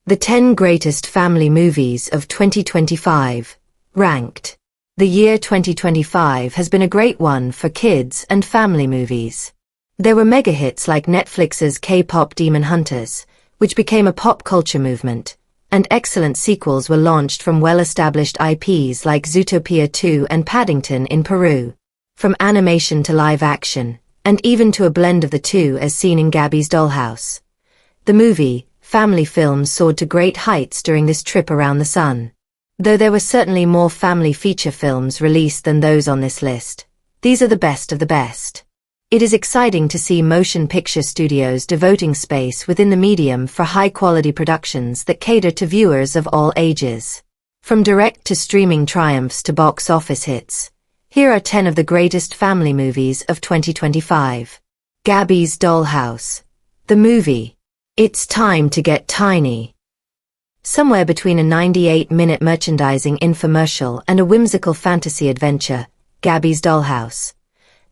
The 10 Greatest Family Movies of 2025. Ranked. The year 2025 has been a great one for kids and family movies. There were mega hits like Netflix's K-pop Demon Hunters, which became a pop culture movement, and excellent sequels were launched from well-established IPs like Zootopia 2 and Paddington in Peru. From animation to live action, and even to a blend of the two as seen in Gabby's Dollhouse. The movie, family films soared to great heights during this trip around the sun. Though there were certainly more family feature films released than those on this list, these are the best of the best. It is exciting to see motion picture studios devoting space within the medium for high-quality productions that cater to viewers of all ages. From direct-to-streaming triumphs to box office hits, here are 10 of the greatest family movies of 2025. Gabby's Dollhouse. The movie. It's time to get tiny. Somewhere between a 98-minute merchandising infomercial and a whimsical fantasy adventure, Gabby's Dollhouse.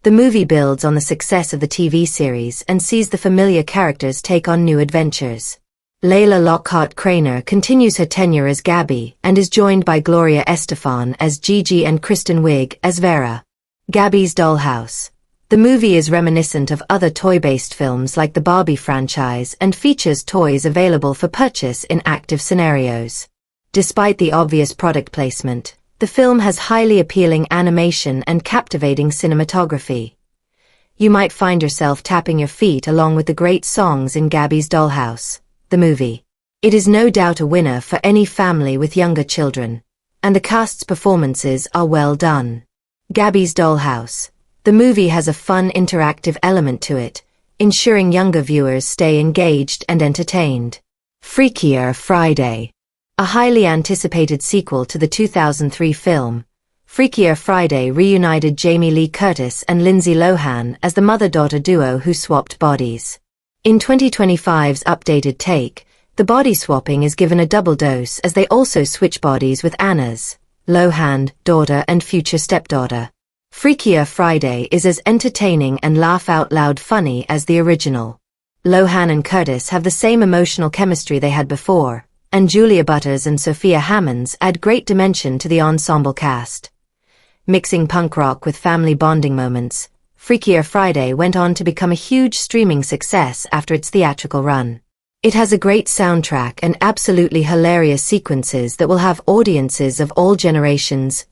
The movie builds on the success of the TV series and sees the familiar characters take on new adventures. Layla Lockhart Craner continues her tenure as Gabby and is joined by Gloria Estefan as Gigi and Kristen Wiig as Vera. Gabby's Dollhouse. The movie is reminiscent of other toy-based films like the Barbie franchise and features toys available for purchase in active scenarios. Despite the obvious product placement, the film has highly appealing animation and captivating cinematography. You might find yourself tapping your feet along with the great songs in Gabby's Dollhouse, the movie. It is no doubt a winner for any family with younger children, and the cast's performances are well done. Gabby's Dollhouse. The movie has a fun interactive element to it, ensuring younger viewers stay engaged and entertained. Freakier Friday. A highly anticipated sequel to the 2003 film, Freakier Friday reunited Jamie Lee Curtis and Lindsay Lohan as the mother-daughter duo who swapped bodies. In 2025's updated take, the body swapping is given a double dose as they also switch bodies with Anna's, Lohan, daughter and future stepdaughter. Freakier Friday is as entertaining and laugh-out-loud funny as the original. Lohan and Curtis have the same emotional chemistry they had before, and Julia Butters and Sophia Hammonds add great dimension to the ensemble cast. Mixing punk rock with family bonding moments, Freakier Friday went on to become a huge streaming success after its theatrical run. It has a great soundtrack and absolutely hilarious sequences that will have audiences of all generations.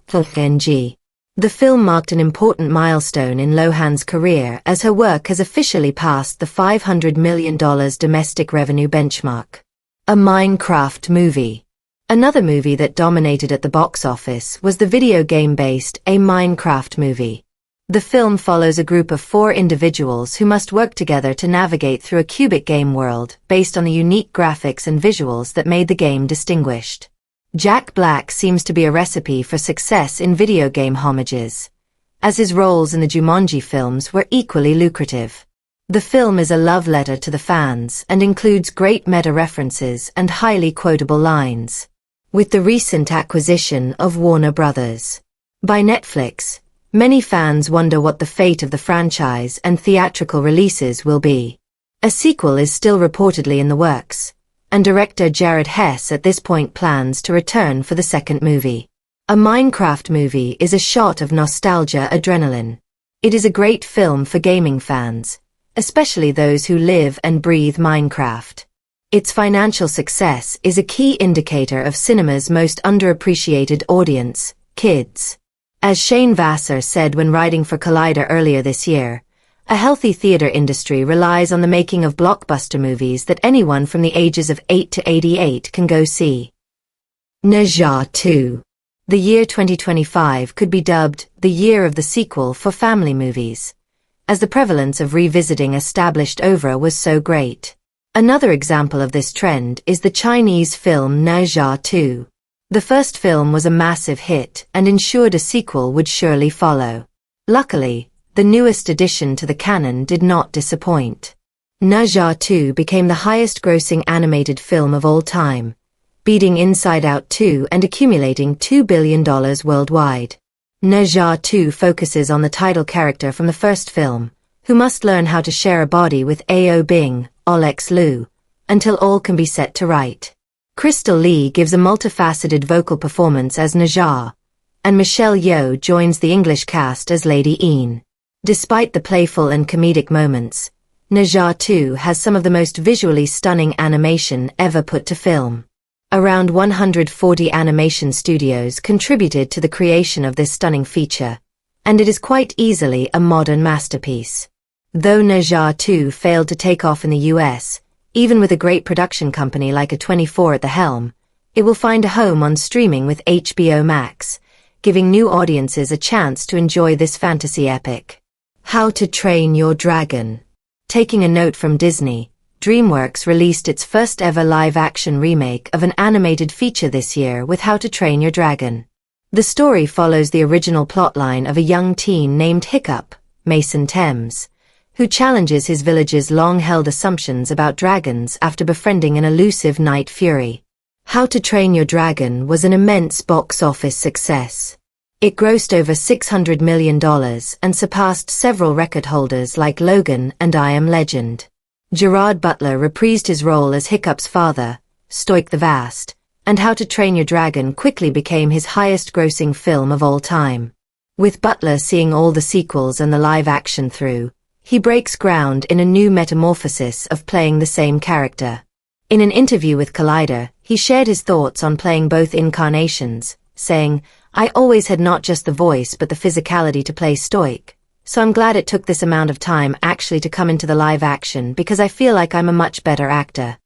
The film marked an important milestone in Lohan's career as her work has officially passed the $500 million domestic revenue benchmark. A Minecraft movie. Another movie that dominated at the box office was the video game-based A Minecraft movie. The film follows a group of 4 individuals who must work together to navigate through a cubic game world based on the unique graphics and visuals that made the game distinguished. Jack Black seems to be a recipe for success in video game homages, as his roles in the Jumanji films were equally lucrative. The film is a love letter to the fans and includes great meta-references and highly quotable lines. With the recent acquisition of Warner Bros. By Netflix, many fans wonder what the fate of the franchise and theatrical releases will be. A sequel is still reportedly in the works, and director Jared Hess at this point plans to return for the second movie. A Minecraft movie is a shot of nostalgia adrenaline. It is a great film for gaming fans, especially those who live and breathe Minecraft. Its financial success is a key indicator of cinema's most underappreciated audience, kids. As Shane Vassar said when writing for Collider earlier this year, a healthy theater industry relies on the making of blockbuster movies that anyone from the ages of 8 to 88 can go see. Ne Zha 2. The year 2025 could be dubbed the year of the sequel for family movies, as the prevalence of revisiting established oeuvre was so great. Another example of this trend is the Chinese film Ne Zha 2. The first film was a massive hit and ensured a sequel would surely follow. Luckily, the newest addition to the canon did not disappoint. Ne Zha 2 became the highest-grossing animated film of all time, beating Inside Out 2 and accumulating $2 billion worldwide. Ne Zha 2 focuses on the title character from the first film, who must learn how to share a body with Ao Bing, Olex Liu, until all can be set to right. Crystal Lee gives a multifaceted vocal performance as Naja, and Michelle Yeoh joins the English cast as Lady Een. Despite the playful and comedic moments, Naja 2 has some of the most visually stunning animation ever put to film. Around 140 animation studios contributed to the creation of this stunning feature, and it is quite easily a modern masterpiece. Though Naja 2 failed to take off in the US, even with a great production company like A24 at the helm, it will find a home on streaming with HBO Max, giving new audiences a chance to enjoy this fantasy epic. How to Train Your Dragon. Taking a note from Disney, DreamWorks released its first ever live-action remake of an animated feature this year with How to Train Your Dragon. The story follows the original plotline of a young teen named Hiccup, Mason Thames, who challenges his village's long-held assumptions about dragons after befriending an elusive night fury. How to Train Your Dragon was an immense box office success. It grossed over $600 million and surpassed several record holders like Logan and I Am Legend. Gerard Butler reprised his role as Hiccup's father, Stoic the Vast, and How to Train Your Dragon quickly became his highest-grossing film of all time. With Butler seeing all the sequels and the live-action through, he breaks ground in a new metamorphosis of playing the same character. In an interview with Collider, he shared his thoughts on playing both incarnations, saying, "I always had not just the voice but the physicality to play Stoic, so I'm glad it took this amount of time actually to come into the live action because I feel like I'm a much better actor."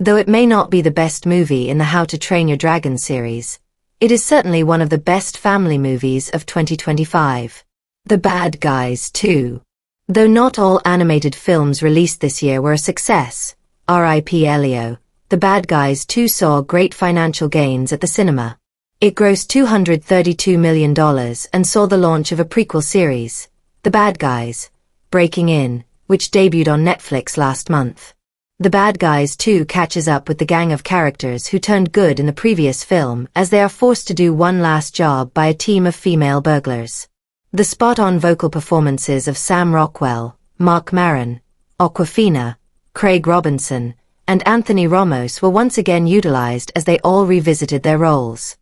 Though it may not be the best movie in the How to Train Your Dragon series, it is certainly one of the best family movies of 2025. The Bad Guys 2. Though not all animated films released this year were a success, R.I.P. Elio, The Bad Guys 2 saw great financial gains at the cinema. It grossed $232 million and saw the launch of a prequel series, The Bad Guys, Breaking In, which debuted on Netflix last month. The Bad Guys 2 catches up with the gang of characters who turned good in the previous film as they are forced to do one last job by a team of female burglars. The spot-on vocal performances of Sam Rockwell, Mark Maron, Awkwafina, Craig Robinson, and Anthony Ramos were once again utilized as they all revisited their roles.